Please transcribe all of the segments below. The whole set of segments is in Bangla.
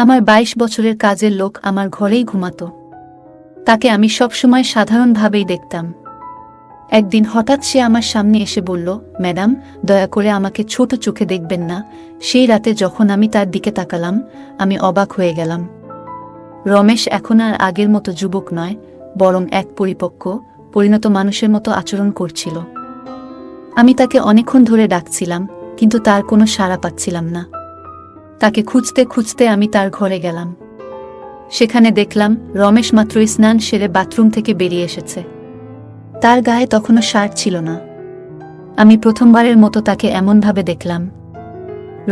আমার ২২ বছরের কাজের লোক আমার ঘরেই ঘুমাতো। তাকে আমি সবসময় সাধারণভাবেই দেখতাম। একদিন হঠাৎ সে আমার সামনে এসে বলল, ম্যাডাম, দয়া করে আমাকে ছোট চোখে দেখবেন না। সেই রাতে যখন আমি তার দিকে তাকালাম, আমি অবাক হয়ে গেলাম। রমেশ এখন আর আগের মতো যুবক নয়, বরং এক পরিপক্ক, পরিণত মানুষের মতো আচরণ করছিল। আমি তাকে অনেকক্ষণ ধরে ডাকছিলাম, কিন্তু তার কোনো সাড়া পাচ্ছিলাম না। তাকে খুঁজতে খুঁজতে আমি তার ঘরে গেলাম। সেখানে দেখলাম রমেশ মাত্রই স্নান সেরে বাথরুম থেকে বেরিয়ে এসেছে। তার গায়ে তখনও শার্ট ছিল না। আমি প্রথমবারের মতো তাকে এমনভাবে দেখলাম।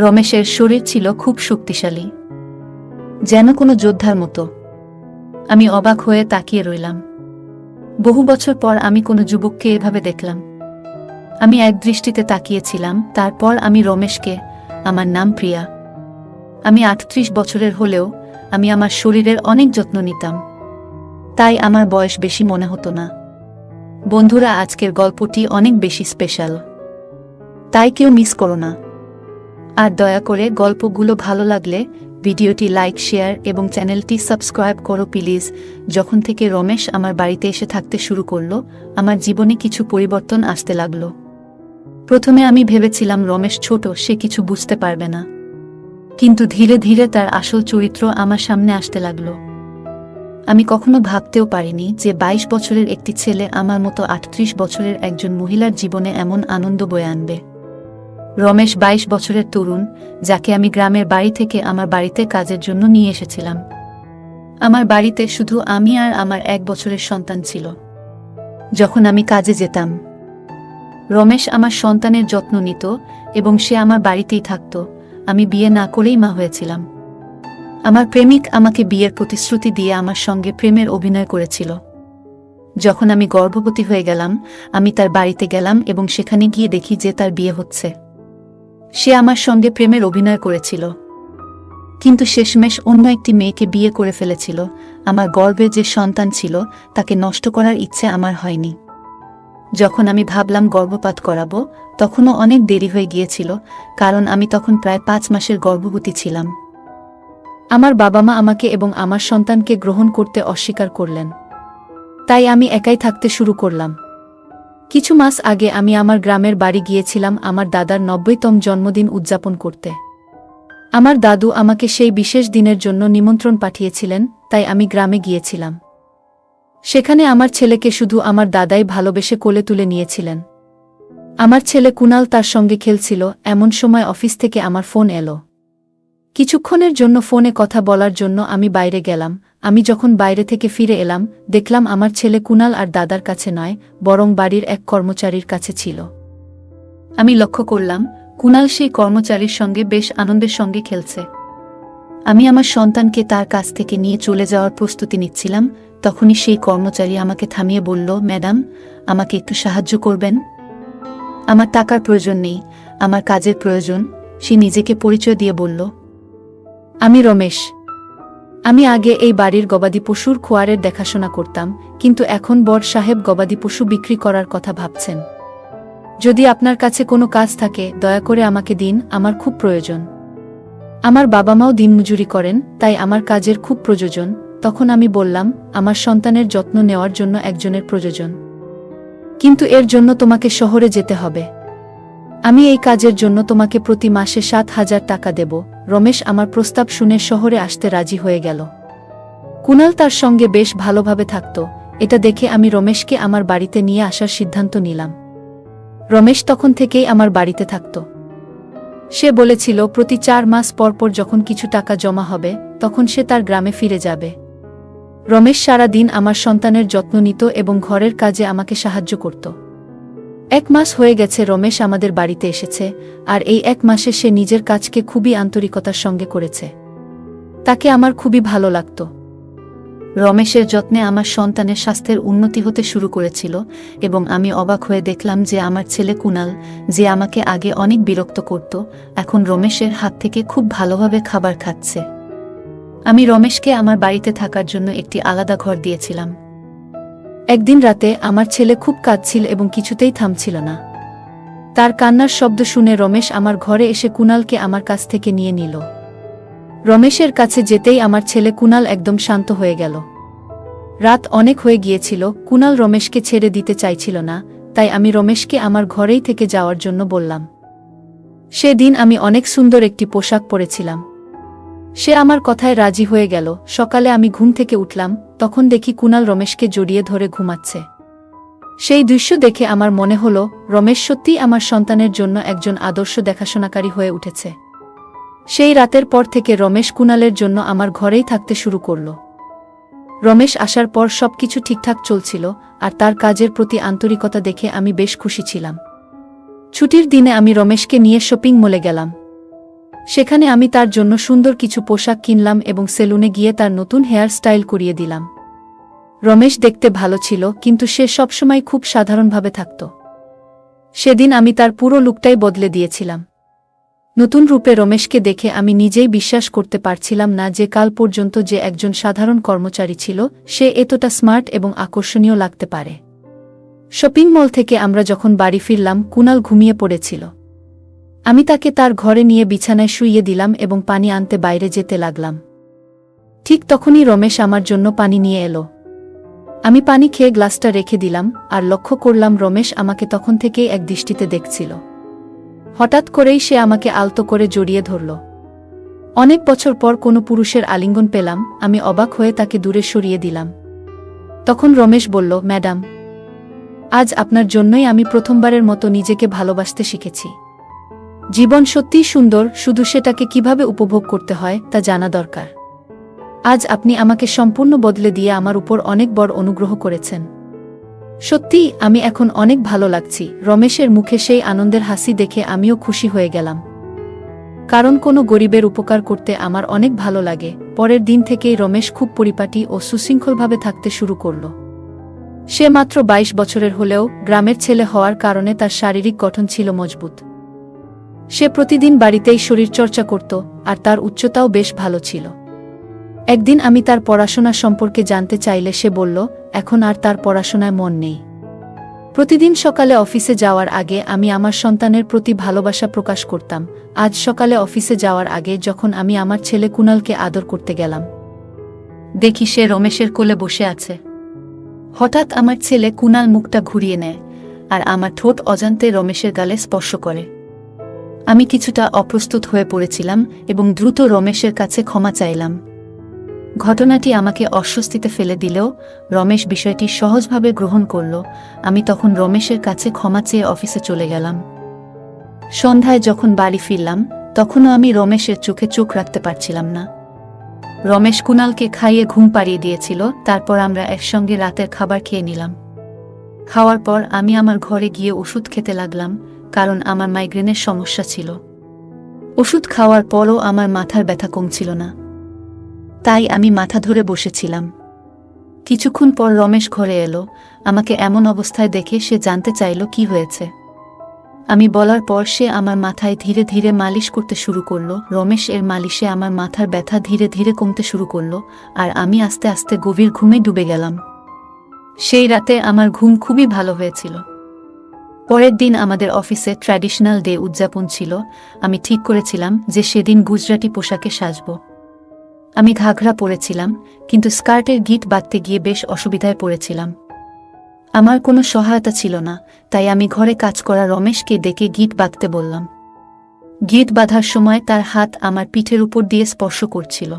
রমেশের শরীর ছিল খুব শক্তিশালী, যেন কোনো যোদ্ধার মতো। আমি অবাক হয়ে তাকিয়ে রইলাম। বহু বছর পর আমি কোনো যুবককে এভাবে দেখলাম। আমি এক দৃষ্টিতে তাকিয়েছিলাম। তারপর আমি রমেশকে, আমার নাম প্রিয়া। আমি ৩৮ বছরের হলেও আমি আমার শরীরের অনেক যত্ন নিতাম, তাই আমার বয়স বেশি মনে হতো না। বন্ধুরা, আজকের গল্পটি অনেক বেশি স্পেশাল, তাই কেউ মিস করো না। আর দয়া করে গল্পগুলো ভালো লাগলে ভিডিওটি লাইক, শেয়ার এবং চ্যানেলটি সাবস্ক্রাইব করো প্লিজ। যখন থেকে রমেশ আমার বাড়িতে এসে থাকতে শুরু করলো, আমার জীবনে কিছু পরিবর্তন আসতে লাগলো। প্রথমে আমি ভেবেছিলাম রমেশ ছোট, সে কিছু বুঝতে পারবে না। কিন্তু ধীরে ধীরে তার আসল চরিত্র আমার সামনে আসতে লাগলো। আমি কখনো ভাবতেও পারিনি যে ২২ বছরের একটি ছেলে আমার মতো ৩৮ বছরের একজন মহিলার জীবনে এমন আনন্দ বয়ে আনবে। রমেশ ২২ বছরের তরুণ, যাকে আমি গ্রামের বাড়ি থেকে আমার বাড়িতে কাজের জন্য নিয়ে এসেছিলাম। আমার বাড়িতে শুধু আমি আর আমার ১ বছরের সন্তান ছিল। যখন আমি কাজে যেতাম, রমেশ আমার সন্তানের যত্ন নিত এবং সে আমার বাড়িতেই থাকত। আমি বিয়ে না করেই মা হয়েছিলাম। আমার প্রেমিক আমাকে বিয়ের প্রতিশ্রুতি দিয়ে আমার সঙ্গে প্রেমের অভিনয় করেছিল। যখন আমি গর্ভবতী হয়ে গেলাম, আমি তার বাড়িতে গেলাম এবং সেখানে গিয়ে দেখি যে তার বিয়ে হচ্ছে। সে আমার সঙ্গে প্রেমের অভিনয় করেছিল, কিন্তু শেষমেশ অন্য একটি মেয়েকে বিয়ে করে ফেলেছিল। আমার গর্ভে যে সন্তান ছিল, তাকে নষ্ট করার ইচ্ছে আমার হয়নি। যখন আমি ভাবলাম গর্ভপাত করাবো, তখনও অনেক দেরি হয়ে গিয়েছিল, কারণ আমি তখন প্রায় ৫ মাসের গর্ভবতী ছিলাম। আমার বাবা মা আমাকে এবং আমার সন্তানকে গ্রহণ করতে অস্বীকার করলেন, তাই আমি একাই থাকতে শুরু করলাম। কিছু মাস আগে আমি আমার গ্রামের বাড়ি গিয়েছিলাম আমার দাদার ৯০তম জন্মদিন উদযাপন করতে। আমার দাদু আমাকে সেই বিশেষ দিনের জন্য নিমন্ত্রণ পাঠিয়েছিলেন, তাই আমি গ্রামে গিয়েছিলাম। সেখানে আমার ছেলেকে শুধু আমার দাদাই ভালোবেসে কোলে তুলে নিয়েছিলেন। আমার ছেলে কুনাল তার সঙ্গে খেলছিল। এমন সময় অফিস থেকে আমার ফোন এলো। কিছুক্ষণের জন্য ফোনে কথা বলার জন্য আমি বাইরে গেলাম। আমি যখন বাইরে থেকে ফিরে এলাম, দেখলাম আমার ছেলে কুনাল আর দাদার কাছে নয়, বরং বাড়ির এক কর্মচারীর কাছে ছিল। আমি লক্ষ্য করলাম কুনাল সেই কর্মচারীর সঙ্গে বেশ আনন্দের সঙ্গে খেলছে। আমি আমার সন্তানকে তার কাছ থেকে নিয়ে চলে যাওয়ার প্রস্তুতি নিচ্ছিলাম। তখনই সেই কর্মচারী আমাকে থামিয়ে বলল, ম্যাডাম, আমাকে একটু সাহায্য করবেন? আমার টাকার প্রয়োজন নেই, আমার কাজের প্রয়োজন। সে নিজেকে পরিচয় দিয়ে বলল, আমি রমেশ। আমি আগে এই বাড়ির গবাদি পশুর খোয়ারের দেখাশোনা করতাম, কিন্তু এখন বড় সাহেব গবাদি পশু বিক্রি করার কথা ভাবছেন। যদি আপনার কাছে কোনো কাজ থাকে, দয়া করে আমাকে দিন, আমার খুব প্রয়োজন। আমার বাবা মাও দিনমজুরি করেন, তাই আমার কাজের খুব প্রয়োজন। তখন আমি বললাম, আমার সন্তানের যত্ন নেওয়ার জন্য একজনের প্রয়োজন, কিন্তু এর জন্য তোমাকে শহরে যেতে হবে। আমি এই কাজের জন্য তোমাকে প্রতি মাসে ৭,০০০ টাকা দেব। রমেশ আমার প্রস্তাব শুনে শহরে আসতে রাজি হয়ে গেল। কুনাল তার সঙ্গে বেশ ভালোভাবে থাকত। এটা দেখে আমি রমেশকে আমার বাড়িতে নিয়ে আসার সিদ্ধান্ত নিলাম। রমেশ তখন থেকেই আমার বাড়িতে থাকত। সে বলেছিল প্রতি ৪ মাস পর পর যখন কিছু টাকা জমা হবে, তখন সে তার গ্রামে ফিরে যাবে। রমেশ সারা দিন আমার সন্তানের যত্ন নিত এবং ঘরের কাজে আমাকে সাহায্য করত। ১ মাস হয়ে গেছে রমেশ আমাদের বাড়িতে এসেছে, আর এই ১ মাসে সে নিজের কাজকে খুবই আন্তরিকতার সঙ্গে করেছে। তাকে আমার খুবই ভালো লাগত। রমেশের যত্নে আমার সন্তানের স্বাস্থ্যের উন্নতি হতে শুরু করেছিল এবং আমি অবাক হয়ে দেখলাম যে আমার ছেলে কুনাল, যে আমাকে আগে অনেক বিরক্ত করত, এখন রমেশের হাত থেকে খুব ভালোভাবে খাবার খাচ্ছে। আমি রমেশকে আমার বাড়িতে থাকার জন্য একটি আলাদা ঘর দিয়েছিলাম। একদিন রাতে আমার ছেলে খুব কাঁদছিল এবং কিছুতেই থামছিল না। তার কান্নার শব্দ শুনে রমেশ আমার ঘরে এসে কুনালকে আমার কাছ থেকে নিয়ে নিল। রমেশের কাছে যেতেই আমার ছেলে কুনাল একদম শান্ত হয়ে গেল। রাত অনেক হয়ে গিয়েছিল, কুনাল রমেশকে ছেড়ে দিতে চাইছিল না, তাই আমি রমেশকে আমার ঘরেই থেকে যাওয়ার জন্য বললাম। সেদিন আমি অনেক সুন্দর একটি পোশাক পরেছিলাম। সে আমার কথায় রাজি হয়ে গেল। সকালে আমি ঘুম থেকে উঠলাম, তখন দেখি কুনাল রমেশকে জড়িয়ে ধরে ঘুমাচ্ছে। সেই দৃশ্য দেখে আমার মনে হল রমেশ সত্যিই আমার সন্তানের জন্য একজন আদর্শ দেখাশোনাকারী হয়ে উঠেছে। সেই রাতের পর থেকে রমেশ কুনালের জন্য আমার ঘরেই থাকতে শুরু করল। রমেশ আসার পর সবকিছু ঠিকঠাক চলছিল, আর তার কাজের প্রতি আন্তরিকতা দেখে আমি বেশ খুশি ছিলাম। ছুটির দিনে আমি রমেশকে নিয়ে শপিং মলে গেলাম। সেখানে আমি তার জন্য সুন্দর কিছু পোশাক কিনলাম এবং সেলুনে গিয়ে তার নতুন হেয়ার স্টাইল করিয়ে দিলাম। রমেশ দেখতে ভালো ছিল, কিন্তু সে সবসময় খুব সাধারণভাবে থাকত। সেদিন আমি তার পুরো লুকটাই বদলে দিয়েছিলাম। নতুন রূপে রমেশকে দেখে আমি নিজেই বিশ্বাস করতে পারছিলাম না যে কাল পর্যন্ত যে একজন সাধারণ কর্মচারী ছিল সে এতটা স্মার্ট এবং আকর্ষণীয় লাগতে পারে। শপিং মল থেকে আমরা যখন বাড়ি ফিরলাম, কুনাল ঘুমিয়ে পড়েছিল। আমি তাকে তার ঘরে নিয়ে বিছানায় শুইয়ে দিলাম এবং পানি আনতে বাইরে যেতে লাগলাম। ঠিক তখনই রমেশ আমার জন্য পানি নিয়ে এলো। আমি পানি খেয়ে গ্লাসটা রেখে দিলাম, আর লক্ষ্য করলাম রমেশ আমাকে তখন থেকেই এক দৃষ্টিতে দেখছিল। হঠাৎ করেই সে আমাকে আলতো করে জড়িয়ে ধরল। অনেক বছর পর কোনো পুরুষের আলিঙ্গন পেলাম, আমি অবাক হয়ে তাকে দূরে সরিয়ে দিলাম। তখন রমেশ বলল, ম্যাডাম, আজ আপনার জন্যই আমি প্রথমবারের মতো নিজেকে ভালোবাসতে শিখেছি। জীবন সত্যিই সুন্দর, শুধু সেটাকে কিভাবে উপভোগ করতে হয় তা জানা দরকার। আজ আপনি আমাকে সম্পূর্ণ বদলে দিয়ে আমার উপর অনেক বড় অনুগ্রহ করেছেন। সত্যিই আমি এখন অনেক ভালো লাগছি। রমেশের মুখে সেই আনন্দের হাসি দেখে আমিও খুশি হয়ে গেলাম, কারণ কোনো গরিবের উপকার করতে আমার অনেক ভালো লাগে। পরের দিন থেকেই রমেশ খুব পরিপাটি ও সুশৃঙ্খলভাবে থাকতে শুরু করল। সে মাত্র 22 বছরের হলেও গ্রামের ছেলে হওয়ার কারণে তার শারীরিক গঠন ছিল মজবুত। সে প্রতিদিন বাড়িতেই শরীরচর্চা করত, আর তার উচ্চতাও বেশ ভালো ছিল। একদিন আমি তার পড়াশোনা সম্পর্কে জানতে চাইলে সে বলল এখন আর তার পড়াশোনায় মন নেই। প্রতিদিন সকালে অফিসে যাওয়ার আগে আমি আমার সন্তানের প্রতি ভালোবাসা প্রকাশ করতাম। আজ সকালে অফিসে যাওয়ার আগে যখন আমি আমার ছেলে কুনালকে আদর করতে গেলাম, দেখি সে রমেশের কোলে বসে আছে। হঠাৎ আমার ছেলে কুনাল মুখটা ঘুরিয়ে নেয়, আর আমার ঠোঁট অজান্তে রমেশের গালে স্পর্শ করে। আমি কিছুটা অপ্রস্তুত হয়ে পড়েছিলাম এবং দ্রুত রমেশের কাছে ক্ষমা চাইলাম। ঘটনাটি আমাকে অস্বস্তিতে ফেলে দিলেও রমেশ বিষয়টি সহজভাবে গ্রহণ করল। আমি তখন রমেশের কাছে ক্ষমা চেয়ে অফিসে চলে গেলাম। সন্ধ্যায় যখন বাড়ি ফিরলাম, তখনও আমি রমেশের চোখে চোখ রাখতে পারছিলাম না। রমেশ কুনালকে খাইয়ে ঘুম পাড়িয়ে দিয়েছিল, তারপর আমরা একসঙ্গে রাতের খাবার খেয়ে নিলাম। খাওয়ার পর আমি আমার ঘরে গিয়ে ওষুধ খেতে লাগলাম, কারণ আমার মাইগ্রেনের সমস্যা ছিল। ওষুধ খাওয়ার পরও আমার মাথার ব্যথা কমছিল না, তাই আমি মাথা ধরে বসেছিলাম। কিছুক্ষণ পর রমেশ ঘরে এলো। আমাকে এমন অবস্থায় দেখে সে জানতে চাইল কি হয়েছে। আমি বলার পর সে আমার মাথায় ধীরে ধীরে মালিশ করতে শুরু করল। রমেশ এর মালিশে আমার মাথার ব্যথা ধীরে ধীরে কমতে শুরু করল, আর আমি আস্তে আস্তে গভীর ঘুমে ডুবে গেলাম। সেই রাতে আমার ঘুম খুবই ভালো হয়েছিল। পরের দিন আমাদের অফিসে ট্র্যাডিশনাল ডে উদযাপন ছিল। আমি ঠিক করেছিলাম যে সেদিন গুজরাটি পোশাকে সাজব। আমি ঘাঘরা পরেছিলাম, কিন্তু স্কার্টের গিট বাঁধতে গিয়ে বেশ অসুবিধায় পড়েছিলাম। আমার কোনো সহায়তা ছিল না, তাই আমি ঘরে কাজ করা রমেশকে ডেকে গিট বাঁধতে বললাম। গিট বাঁধার সময় তার হাত আমার পিঠের উপর দিয়ে স্পর্শ করছিল।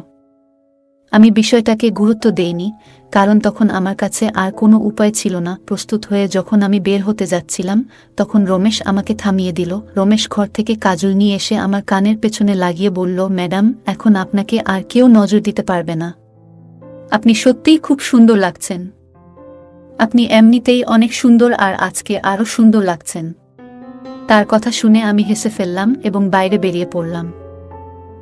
আমি বিষয়টাকে গুরুত্ব দেইনি, কারণ তখন আমার কাছে আর কোনো উপায় ছিল না। প্রস্তুত হয়ে যখন আমি বের হতে যাচ্ছিলাম, তখন রমেশ আমাকে থামিয়ে দিল। রমেশ ঘর থেকে কাজল নিয়ে এসে আমার কানের পেছনে লাগিয়ে বলল, ম্যাডাম, এখন আপনাকে আর কেউ নজর দিতে পারবে না। আপনি সত্যিই খুব সুন্দর লাগছেন। আপনি এমনিতেই অনেক সুন্দর, আর আজকে আরও সুন্দর লাগছেন। তার কথা শুনে আমি হেসে ফেললাম এবং বাইরে বেরিয়ে পড়লাম।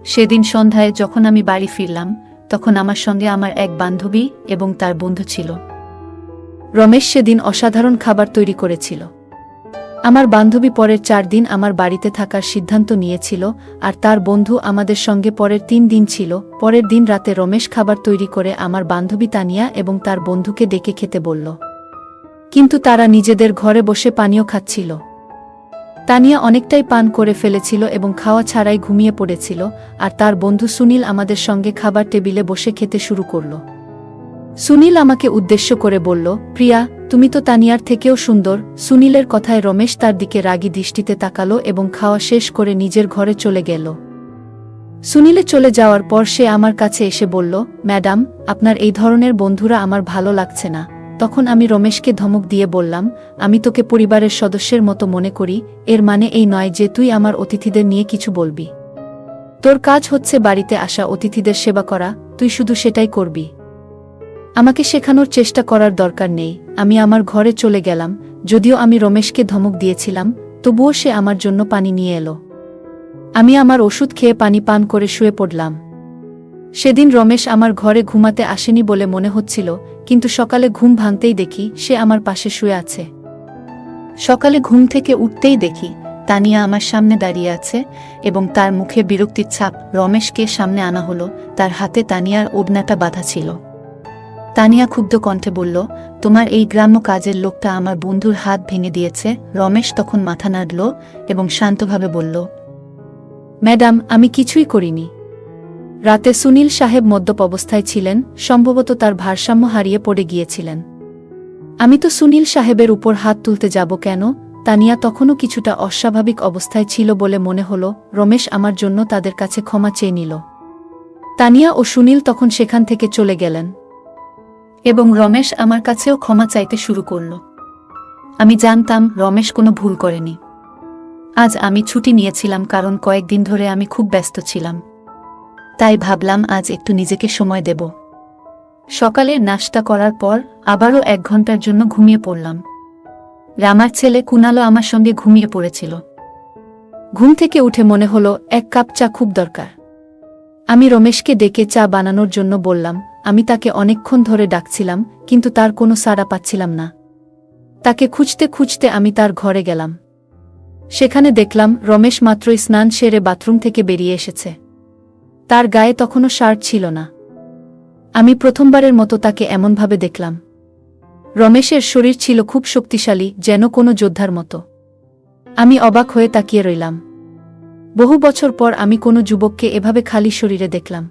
সেদিন সন্ধ্যায় যখন আমি বাড়ি ফিরলাম, তখন আমার সঙ্গে আমার এক বান্ধবী এবং তার বন্ধু ছিল। রমেশ সেদিন অসাধারণ খাবার তৈরি করেছিল। আমার বান্ধবী পরের 4 দিন আমার বাড়িতে থাকার সিদ্ধান্ত নিয়েছিল, আর তার বন্ধু আমাদের সঙ্গে পরের 3 দিন ছিল। পরের দিন রাতে রমেশ খাবার তৈরি করে আমার বান্ধবী তানিয়া এবং তার বন্ধুকে ডেকে খেতে বলল, কিন্তু তারা নিজেদের ঘরে বসে পানীয় খাচ্ছিল। তানিয়া অনেকটাই পান করে ফেলেছিল এবং খাওয়া ছাড়াই ঘুমিয়ে পড়েছিল, আর তার বন্ধু সুনীল আমাদের সঙ্গে খাবার টেবিলে বসে খেতে শুরু করল। সুনীল আমাকে উদ্দেশ্য করে বলল, প্রিয়া, তুমি তো তানিয়ার থেকেও সুন্দর। সুনীলের কথায় রমেশ তার দিকে রাগী দৃষ্টিতে তাকালো এবং খাওয়া শেষ করে নিজের ঘরে চলে গেল। সুনীলে চলে যাওয়ার পর সে আমার কাছে এসে বলল, ম্যাডাম, আপনার এই ধরনের বন্ধুরা আমার ভালো লাগছে না। তখন আমি রমেশকে ধমক দিয়ে বললাম, আমি তোকে পরিবারের সদস্যের মতো মনে করি, এর মানে এই নয় যে তুই আমার অতিথিদের নিয়ে কিছু বলবি। তোর কাজ হচ্ছে বাড়িতে আসা অতিথিদের সেবা করা, তুই শুধু সেটাই করবি। আমাকে শেখানোর চেষ্টা করার দরকার নেই। আমি আমার ঘরে চলে গেলাম। যদিও আমি রমেশকে ধমক দিয়েছিলাম, তবুও সে আমার জন্য পানি নিয়ে এলো। আমি আমার ওষুধ খেয়ে পানি পান করে শুয়ে পড়লাম। সেদিন রমেশ আমার ঘরে ঘুমাতে আসেনি বলে মনে হচ্ছিল, কিন্তু সকালে ঘুম ভাঙতেই দেখি সে আমার পাশে শুয়ে আছে। সকালে ঘুম থেকে উঠতেই দেখি তানিয়া আমার সামনে দাঁড়িয়ে আছে এবং তার মুখে বিরক্তির ছাপ। রমেশকে সামনে আনা হলো, তার হাতে তানিয়ার ওড়নাটা বাঁধা ছিল। তানিয়া ক্ষুব্ধ কণ্ঠে বলল, তোমার এই গ্রাম্য কাজের লোকটা আমার বন্ধুর হাত ভেঙে দিয়েছে। রমেশ তখন মাথা নাড়ল এবং শান্তভাবে বলল, ম্যাডাম, আমি কিছুই করিনি। রাতে সুনীল সাহেব মদ্যপ অবস্থায় ছিলেন, সম্ভবত তার ভারসাম্য হারিয়ে পড়ে গিয়েছিলেন। আমি তো সুনীল সাহেবের উপর হাত তুলতে যাব কেন? তানিয়া তখনও কিছুটা অস্বাভাবিক অবস্থায় ছিল বলে মনে হল। রমেশ আমার জন্য তাদের কাছে ক্ষমা চেয়ে নিল। তানিয়া ও সুনীল তখন সেখান থেকে চলে গেলেন এবং রমেশ আমার কাছেও ক্ষমা চাইতে শুরু করল। আমি জানতাম রমেশ কোনো ভুল করেনি। আজ আমি ছুটি নিয়েছিলাম কারণ কয়েকদিন ধরে আমি খুব ব্যস্ত ছিলাম। তাই ভাবলাম আজ একটু নিজেকে সময় দেব। সকালে নাশতা করার পর আবারও 1 ঘন্টার জন্য ঘুমিয়ে পড়লাম। রামার ছেলে কুনালও আমার সঙ্গে ঘুমিয়ে পড়েছিল। ঘুম থেকে উঠে মনে হলো 1 কাপ চা খুব দরকার। আমি রমেশকে ডেকে চা বানানোর জন্য বললাম। আমি তাকে অনেকক্ষণ ধরে ডাকছিলাম, কিন্তু তার কোনো সাড়া পাচ্ছিলাম না। তাকে খুঁজতে খুঁজতে আমি তার ঘরে গেলাম। সেখানে দেখলাম রমেশ মাত্রই স্নান সেরে বাথরুম থেকে বেরিয়ে এসেছে। তার গায়ে তখনও শার্ট ছিল না। আমি প্রথমবারের মতো তাকে এমনভাবে দেখলাম। রমেশের শরীর ছিল খুব শক্তিশালী, যেন কোনো যোদ্ধার মতো। আমি অবাক হয়ে তাকিয়ে রইলাম। বহু বছর পর আমি কোনো যুবককে এভাবে খালি শরীরে দেখলাম।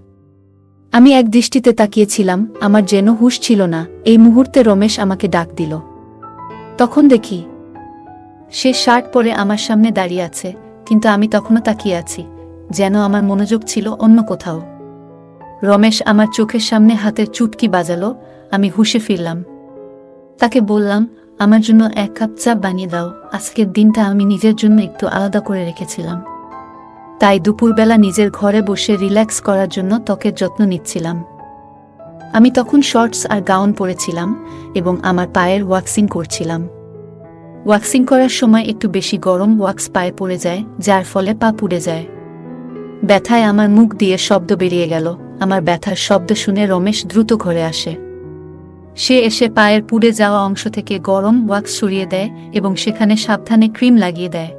আমি এক দৃষ্টিতে তাকিয়েছিলাম, আমার যেন হুঁশ ছিল না। এই মুহূর্তে রমেশ আমাকে ডাক দিল। তখন দেখি সে শার্ট পরে আমার সামনে দাঁড়িয়ে আছে, কিন্তু আমি তখনও তাকিয়ে আছি, যেন আমার মনোযোগ ছিল অন্য কোথাও। রমেশ আমার চোখের সামনে হাতের চুটকি বাজালো। আমি হুঁশে ফিরলাম। তাকে বললাম, আমার জন্য 1 কাপ চা বানিয়ে দাও। আজকের দিনটা আমি নিজের জন্য একটু আলাদা করে রেখেছিলাম। তাই দুপুরবেলা নিজের ঘরে বসে রিল্যাক্স করার জন্য ত্বকের যত্ন নিচ্ছিলাম। আমি তখন শর্টস আর গাউন পরেছিলাম এবং আমার পায়ের ওয়াক্সিং করছিলাম। ওয়াক্সিং করার সময় একটু বেশি গরম ওয়াক্স পায়ে পড়ে যায়, যার ফলে পা পুড়ে যায়। ব্যথায় আমার মুখ দিয়ে শব্দ বেরিয়ে গেল। আমার ব্যথার শব্দ শুনে রমেশ দ্রুত ঘরে আসে। সে এসে পায়ের পুড়ে যাওয়া অংশ থেকে গরম ওয়াক্স সরিয়ে দেয় এবং সেখানে সাবধানে ক্রিম লাগিয়ে দেয়।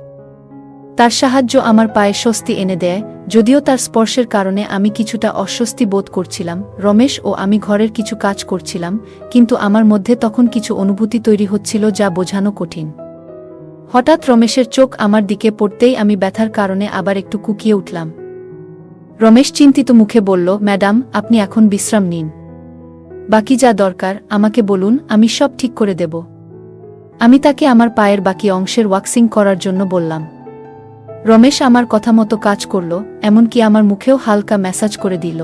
তার সাহায্য আমার পায়ে স্বস্তি এনে দেয়, যদিও তার স্পর্শের কারণে আমি কিছুটা অস্বস্তি বোধ করছিলাম। রমেশ ও আমি ঘরের কিছু কাজ করছিলাম, কিন্তু আমার মধ্যে তখন কিছু অনুভূতি তৈরি হচ্ছিল যা বোঝানো কঠিন। হঠাৎ রমেশের চোখ আমার দিকে পড়তেই আমি ব্যথার কারণে আবার একটু কুঁকিয়ে উঠলাম। রমেশ চিন্তিত মুখে বলল, ম্যাডাম, আপনি এখন বিশ্রাম নিন। বাকি যা দরকার আমাকে বলুন, আমি সব ঠিক করে দেব। আমি তাকে আমার পায়ের বাকি অংশের ওয়াক্সিং করার জন্য বললাম। রমেশ আমার কথা মতো কাজ করল, এমনকি আমার মুখেও হালকা ম্যাসাজ করে দিল।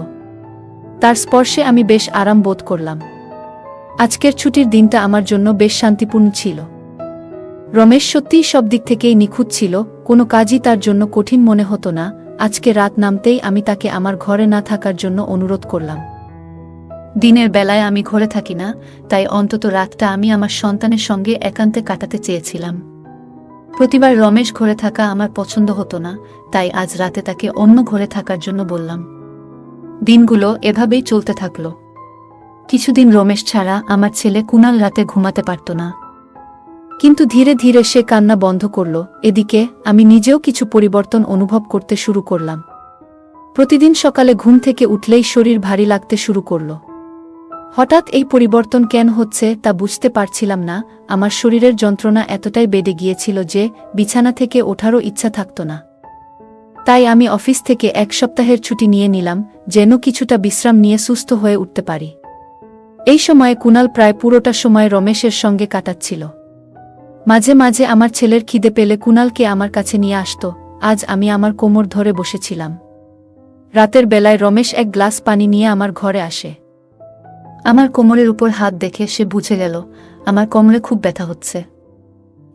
তার স্পর্শে আমি বেশ আরাম বোধ করলাম। আজকের ছুটির দিনটা আমার জন্য বেশ শান্তিপূর্ণ ছিল। রমেশ সত্যিই সব দিক থেকেই নিখুঁত ছিল, কোনো কাজই তার জন্য কঠিন মনে হতো না। আজকে রাত নামতেই আমি তাকে আমার ঘরে না থাকার জন্য অনুরোধ করলাম। দিনের বেলায় আমি ঘরে থাকি না, তাই অন্তত রাতটা আমি আমার সন্তানের সঙ্গে একান্তে কাটাতে চেয়েছিলাম। প্রতিবার রমেশ ঘরে থাকা আমার পছন্দ হতো না, তাই আজ রাতে তাকে অন্য ঘরে থাকার জন্য বললাম। দিনগুলো এভাবেই চলতে থাকল। কিছুদিন রমেশ ছাড়া আমার ছেলে কুনাল রাতে ঘুমাতে পারত না, কিন্তু ধীরে ধীরে সে কান্না বন্ধ করল। এদিকে আমি নিজেও কিছু পরিবর্তন অনুভব করতে শুরু করলাম। প্রতিদিন সকালে ঘুম থেকে উঠলেই শরীর ভারী লাগতে শুরু করল। হঠাৎ এই পরিবর্তন কেন হচ্ছে তা বুঝতে পারছিলাম না। আমার শরীরের যন্ত্রণা এতটাই বেড়ে গিয়েছিল যে বিছানা থেকে ওঠারও ইচ্ছা থাকত না। তাই আমি অফিস থেকে 1 সপ্তাহের ছুটি নিয়ে নিলাম, যেন কিছুটা বিশ্রাম নিয়ে সুস্থ হয়ে উঠতে পারি। এই সময়ে কুনাল প্রায় পুরোটা সময় রমেশের সঙ্গে কাটাচ্ছিল। মাঝে মাঝে আমার ছেলের খিদে পেলে কুনালকে আমার কাছে নিয়ে আসত। আজ আমি আমার কোমর ধরে বসেছিলাম। রাতের বেলায় রমেশ 1 গ্লাস পানি নিয়ে আমার ঘরে আসে। আমার কোমরের উপর হাত দেখে সে বুঝে গেল আমার কোমরে খুব ব্যথা হচ্ছে।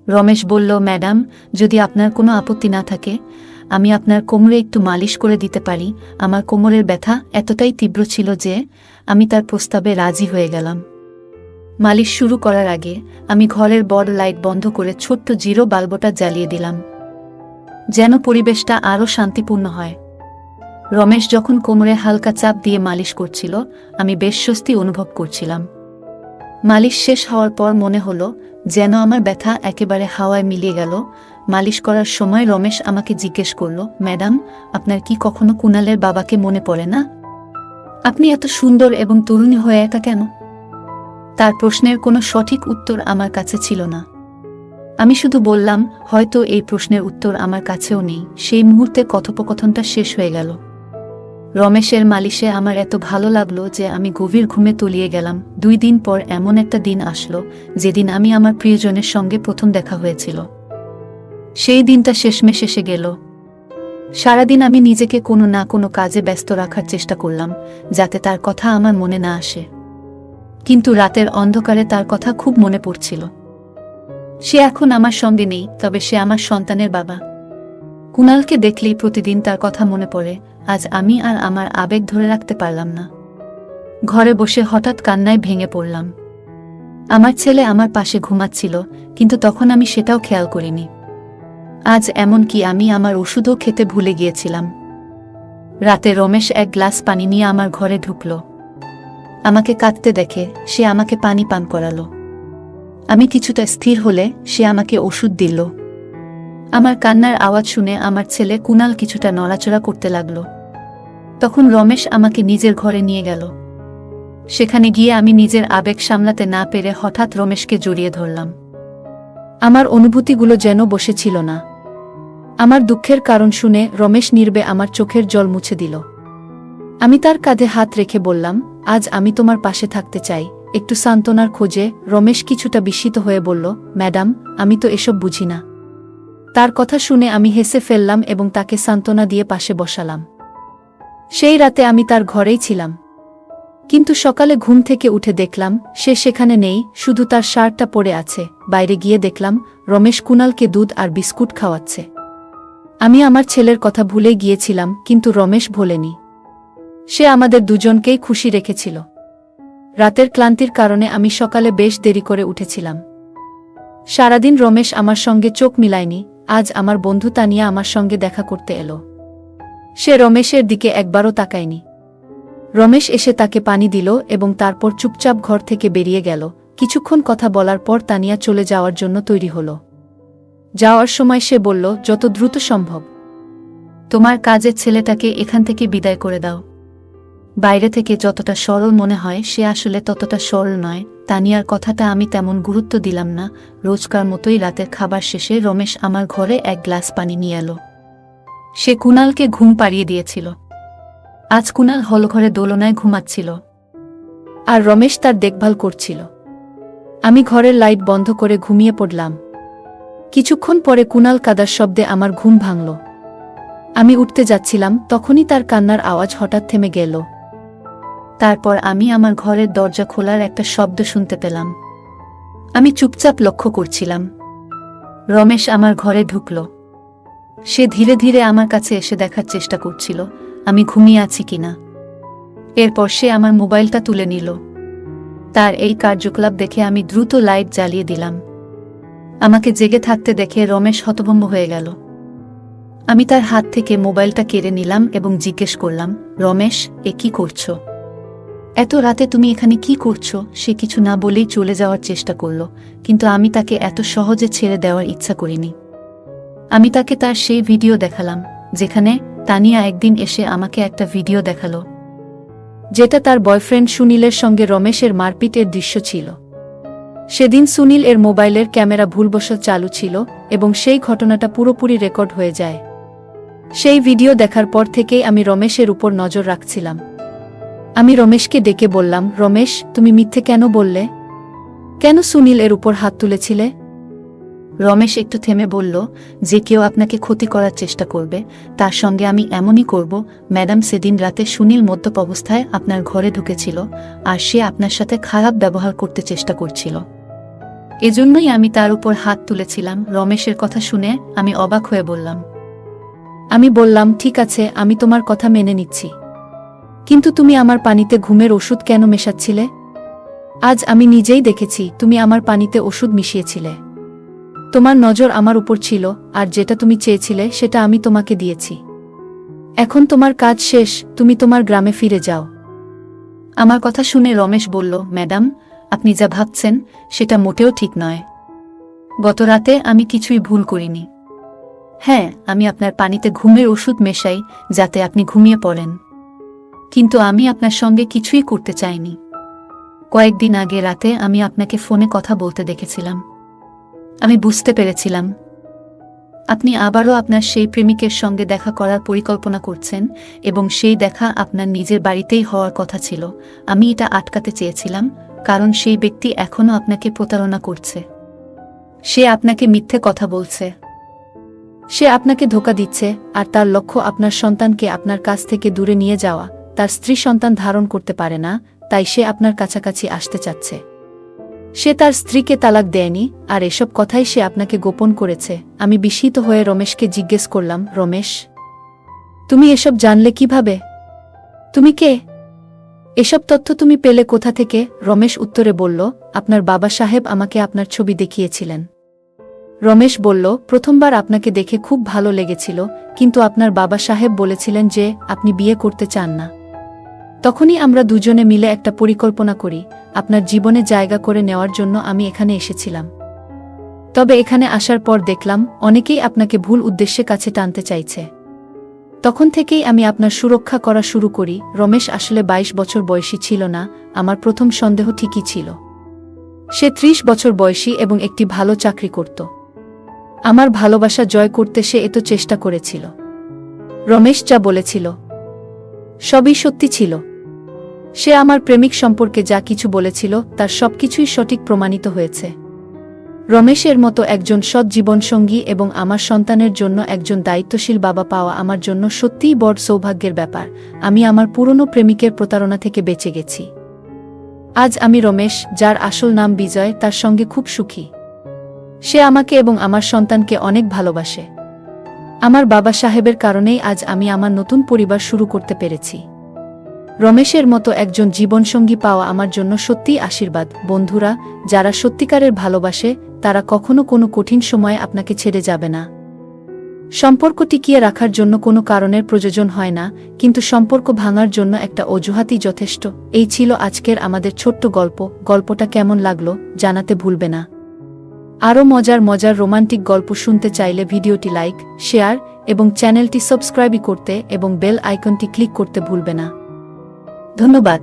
রমেশ বলল, ম্যাডাম, যদি আপনার কোনো আপত্তি না থাকে আমি আপনার কোমরে একটু মালিশ করে দিতে পারি। আমার কোমরের ব্যথা এতটাই তীব্র ছিল যে আমি তার প্রস্তাবে রাজি হয়ে গেলাম। মালিশ শুরু করার আগে আমি ঘরের বড় লাইট বন্ধ করে ছোট্ট জিরো বাল্বটা জ্বালিয়ে দিলাম, যেন পরিবেশটা আরও শান্তিপূর্ণ হয়। রমেশ যখন কোমরে হালকা চাপ দিয়ে মালিশ করছিল আমি বেশ স্বস্তি অনুভব করছিলাম। মালিশ শেষ হওয়ার পর মনে হলো যেন আমার ব্যথা একেবারে হাওয়ায় মিলিয়ে গেল। মালিশ করার সময় রমেশ আমাকে জিজ্ঞেস করল, ম্যাডাম, আপনার কি কখনো কুনালের বাবাকে মনে পড়ে না? আপনি এত সুন্দর এবং তরুণী হয়ে একা কেন? তার প্রশ্নের কোনো সঠিক উত্তর আমার কাছে ছিল না। আমি শুধু বললাম, হয়তো এই প্রশ্নের উত্তর আমার কাছেও নেই। সেই মুহূর্তে কথোপকথনটা শেষ হয়ে গেল। রমেশের মালিশে আমার এত ভালো লাগলো যে আমি গভীর ঘুমে তলিয়ে গেলাম। 2 দিন পর এমন একটা দিন আসলো যেদিন আমি আমার প্রিয়জনের সঙ্গে প্রথম দেখা হয়েছিল। সেই দিনটা শেষমেশ এসে গেল। সারাদিন আমি নিজেকে কোনো না কোনো কাজে ব্যস্ত রাখার চেষ্টা করলাম যাতে তার কথা আমার মনে না আসে, কিন্তু রাতের অন্ধকারে তার কথা খুব মনে পড়ছিল। সে এখন আমার সঙ্গে নেই, তবে সে আমার সন্তানের বাবা। কুনালকে দেখলেই প্রতিদিন তার কথা মনে পড়ে। আজ আমি আর আমার আবেগ ধরে রাখতে পারলাম না। ঘরে বসে হঠাৎ কান্নায় ভেঙে পড়লাম। আমার ছেলে আমার পাশে ঘুমাচ্ছিল, কিন্তু তখন আমি সেটাও খেয়াল করিনি। আজ এমনকি আমি আমার ওষুধও খেতে ভুলে গিয়েছিলাম। রাতে রমেশ 1 গ্লাস পানি নিয়ে আমার ঘরে ঢুকল। আমাকে কাঁদতে দেখে সে আমাকে পানি পান করালো। আমি কিছুটা স্থির হলে সে আমাকে ওষুধ দিল। আমার কান্নার আওয়াজ শুনে আমার ছেলে কুনাল কিছুটা নড়াচড়া করতে লাগল। তখন রমেশ আমাকে নিজের ঘরে নিয়ে গেল। সেখানে গিয়ে আমি নিজের আবেগ সামলাতে না পেরে হঠাৎ রমেশকে জড়িয়ে ধরলাম। আমার অনুভূতিগুলো যেন বসেছিল না। আমার দুঃখের কারণ শুনে রমেশ নীরবে আমার চোখের জল মুছে দিল। আমি তার কাঁধে হাত রেখে বললাম, আজ আমি তোমার পাশে থাকতে চাই, একটু সান্ত্বনার খোঁজে। রমেশ কিছুটা বিস্মিত হয়ে বলল, ম্যাডাম, আমি তো এসব বুঝি না। তার কথা শুনে আমি হেসে ফেললাম এবং তাকে সান্ত্বনা দিয়ে পাশে বসালাম। সেই রাতে আমি তার ঘরেই ছিলাম, কিন্তু সকালে ঘুম থেকে উঠে দেখলাম সে সেখানে নেই, শুধু তার শার্টটা পরে আছে। বাইরে গিয়ে দেখলাম রমেশ কুনালকে দুধ আর বিস্কুট খাওয়াচ্ছে। আমি আমার ছেলের কথা ভুলে গিয়েছিলাম, কিন্তু রমেশ ভোলেনি। সে আমাদের দুজনকেই খুশি রেখেছিল। রাতের ক্লান্তির কারণে আমি সকালে বেশ দেরি করে উঠেছিলাম। সারাদিন রমেশ আমার সঙ্গে চোখ মিলায়নি। আজ আমার বন্ধু তানিয়া আমার সঙ্গে দেখা করতে এলো। সে রমেশের দিকে একবারও তাকায়নি। রমেশ এসে তাকে পানি দিল এবং তারপর চুপচাপ ঘর থেকে বেরিয়ে গেল। কিছুক্ষণ কথা বলার পর তানিয়া চলে যাওয়ার জন্য তৈরি হল। যাওয়ার সময় সে বলল, যত দ্রুত সম্ভব তোমার কাজের ছেলেটাকে এখান থেকে বিদায় করে দাও। বাইরে থেকে যতটা সরল মনে হয় সে আসলে ততটা সরল নয়। তানিয়ার কথাটা আমি তেমন গুরুত্ব দিলাম না। রোজকার মতোই রাতের খাবার শেষে রমেশ আমার ঘরে 1 গ্লাস পানি নিয়ে এলো। সে কুনালকে ঘুম পাড়িয়ে দিয়েছিল। আজ কুনাল হলঘরে দোলনায় ঘুমাচ্ছিল আর রমেশ তার দেখভাল করছিল। আমি ঘরের লাইট বন্ধ করে ঘুমিয়ে পড়লাম। কিছুক্ষণ পরে কুনাল কাদার শব্দে আমার ঘুম ভাঙল। আমি উঠতে যাচ্ছিলাম, তখনই তার কান্নার আওয়াজ হঠাৎ থেমে গেল। তারপর আমি আমার ঘরের দরজা খোলার একটা শব্দ শুনতে পেলাম। আমি চুপচাপ লক্ষ্য করছিলাম। রমেশ আমার ঘরে ঢুকল। সে ধীরে ধীরে আমার কাছে এসে দেখার চেষ্টা করছিল আমি ঘুমিয়ে আছি কিনা। এরপর সে আমার মোবাইলটা তুলে নিল। তার এই কার্যকলাপ দেখে আমি দ্রুত লাইট জ্বালিয়ে দিলাম। আমাকে জেগে থাকতে দেখে রমেশ হতভম্ব হয়ে গেল। আমি তার হাত থেকে মোবাইলটা কেড়ে নিলাম এবং জিজ্ঞেস করলাম, রমেশ, এ কি করছো? এত রাতে তুমি এখানে কি করছো? সে কিছু না বলেই চলে যাওয়ার চেষ্টা করল, কিন্তু আমি তাকে এত সহজে ছেড়ে দেওয়ার ইচ্ছা করিনি। আমি তাকে তার সেই ভিডিও দেখালাম যেখানে তানিয়া একদিন এসে আমাকে একটা ভিডিও দেখালো, যেটা তার বয়ফ্রেন্ড সুনীলের সঙ্গে রমেশের মারপিটের দৃশ্য ছিল। সেদিন সুনীল এর মোবাইলের ক্যামেরা ভুলবশত চালু ছিল এবং সেই ঘটনাটা পুরোপুরি রেকর্ড হয়ে যায়। সেই ভিডিও দেখার পর থেকেই আমি রমেশের উপর নজর রাখছিলাম। আমি রমেশকে ডেকে বললাম, রমেশ, তুমি মিথ্যে কেন বললে? কেন সুনীল এর উপর হাত তুলেছিলে? রমেশ একটু থেমে বলল, যে কেউ আপনাকে ক্ষতি করার চেষ্টা করবে তার সঙ্গে আমি এমনই করব। ম্যাডাম, সেদিন রাতে সুনীল মদ্যপ অবস্থায় আপনার ঘরে ঢুকেছিল আর সে আপনার সাথে খারাপ ব্যবহার করতে চেষ্টা করছিল। এজন্যই আমি তার উপর হাত তুলেছিলাম। রমেশের কথা শুনে আমি অবাক হয়ে বললাম। আমি বললাম, ঠিক আছে, আমি তোমার কথা মেনে নিচ্ছি, কিন্তু তুমি আমার পানিতে ঘুমের ওষুধ কেন মেশাচ্ছিলে? আজ আমি নিজেই দেখেছি তুমি আমার পানিতে ওষুধ মিশিয়েছিলে। তোমার নজর আমার উপর ছিল, আর যেটা তুমি চেয়েছিলে সেটা আমি তোমাকে দিয়েছি। এখন তোমার কাজ শেষ, তুমি তোমার গ্রামে ফিরে যাও। আমার কথা শুনে রমেশ বলল, ম্যাডাম, আপনি যা ভাবছেন সেটা মোটেও ঠিক নয়। গত রাতে আমি কিছুই ভুল করিনি। হ্যাঁ, আমি আপনার পানিতে ঘুমের ওষুধ মেশাই যাতে আপনি ঘুমিয়ে পড়েন, কিন্তু আমি আপনার সঙ্গে কিছুই করতে চাইনি। কয়েকদিন আগে রাতে আমি আপনাকে ফোনে কথা বলতে দেখেছিলাম। আমি বুঝতে পেরেছিলাম আপনি আবারও আপনার সেই প্রেমিকের সঙ্গে দেখা করার পরিকল্পনা করছেন, এবং সেই দেখা আপনার নিজের বাড়িতেই হওয়ার কথা ছিল। আমি এটা আটকাতে চেয়েছিলাম, কারণ সেই ব্যক্তি এখনও আপনাকে প্রতারণা করছে। সে আপনাকে মিথ্যে কথা বলছে, সে আপনাকে ধোঁকা দিচ্ছে, আর তার লক্ষ্য আপনার সন্তানকে আপনার কাছ থেকে দূরে নিয়ে যাওয়া। তার স্ত্রী সন্তান ধারণ করতে পারে না, তাই সে আপনার কাছাকাছি আসতে চাচ্ছে। সে তার স্ত্রীকে তালাক দেয়নি, আর এসব কথাই সে আপনাকে গোপন করেছে। আমি বিস্মিত হয়ে রমেশকে জিজ্ঞেস করলাম, রমেশ, তুমি এসব জানলে কিভাবে? তুমি কে? এসব তথ্য তুমি পেলে কোথা থেকে? রমেশ উত্তরে বলল, আপনার বাবা সাহেব আমাকে আপনার ছবি দেখিয়েছিলেন। রমেশ বলল, প্রথমবার আপনাকে দেখে খুব ভালো লেগেছিল, কিন্তু আপনার বাবা সাহেব বলেছিলেন যে আপনি বিয়ে করতে চান না। তখনই আমরা দুজনে মিলে একটা পরিকল্পনা করি, আপনার জীবনে জায়গা করে নেওয়ার জন্য আমি এখানে এসেছিলাম। তবে এখানে আসার পর দেখলাম অনেকেই আপনাকে ভুল উদ্দেশ্যে কাছে টানতে চাইছে। তখন থেকেই আমি আপনার সুরক্ষা করা শুরু করি। রমেশ আসলে 22 বছর বয়সী ছিল না। আমার প্রথম সন্দেহ ঠিকই ছিল। সে 30 বছর বয়সী এবং একটি ভালো চাকরি করত। আমার ভালোবাসা জয় করতে সে এত চেষ্টা করেছিল। রমেশ যা বলেছিল সবই সত্যি ছিল। সে আমার প্রেমিক সম্পর্কে যা কিছু বলেছিল তার সবকিছুই সঠিক প্রমাণিত হয়েছে। রমেশের মতো একজন সৎ জীবনসঙ্গী এবং আমার সন্তানের জন্য একজন দায়িত্বশীল বাবা পাওয়া আমার জন্য সত্যিই বড় সৌভাগ্যের ব্যাপার। আমি আমার পুরনো প্রেমিকের প্রতারণা থেকে বেঁচে গেছি। আজ আমি রমেশ, যার আসল নাম বিজয়, তার সঙ্গে খুব সুখী। সে আমাকে এবং আমার সন্তানকে অনেক ভালোবাসে। আমার বাবা সাহেবের কারণেই আজ আমি আমার নতুন পরিবার শুরু করতে পেরেছি। রমেশের মতো একজন জীবনসঙ্গী পাওয়া আমার জন্য সত্যিই আশীর্বাদ। বন্ধুরা, যারা সত্যিকারের ভালোবাসে তারা কখনো কোনো কঠিন সময়ে আপনাকে ছেড়ে যাবে না। সম্পর্ক টিকিয়ে রাখার জন্য কোনো কারণের প্রয়োজন হয় না, কিন্তু সম্পর্ক ভাঙার জন্য একটা অজুহাতই যথেষ্ট। এই ছিল আজকের আমাদের ছোট্ট গল্প। গল্পটা কেমন লাগলো জানাতে ভুলবে না। আরও মজার মজার রোমান্টিক গল্প শুনতে চাইলে ভিডিওটি লাইক, শেয়ার এবং চ্যানেলটি সাবস্ক্রাইব করতে এবং বেল আইকনটি ক্লিক করতে ভুলবে না। ধন্যবাদ।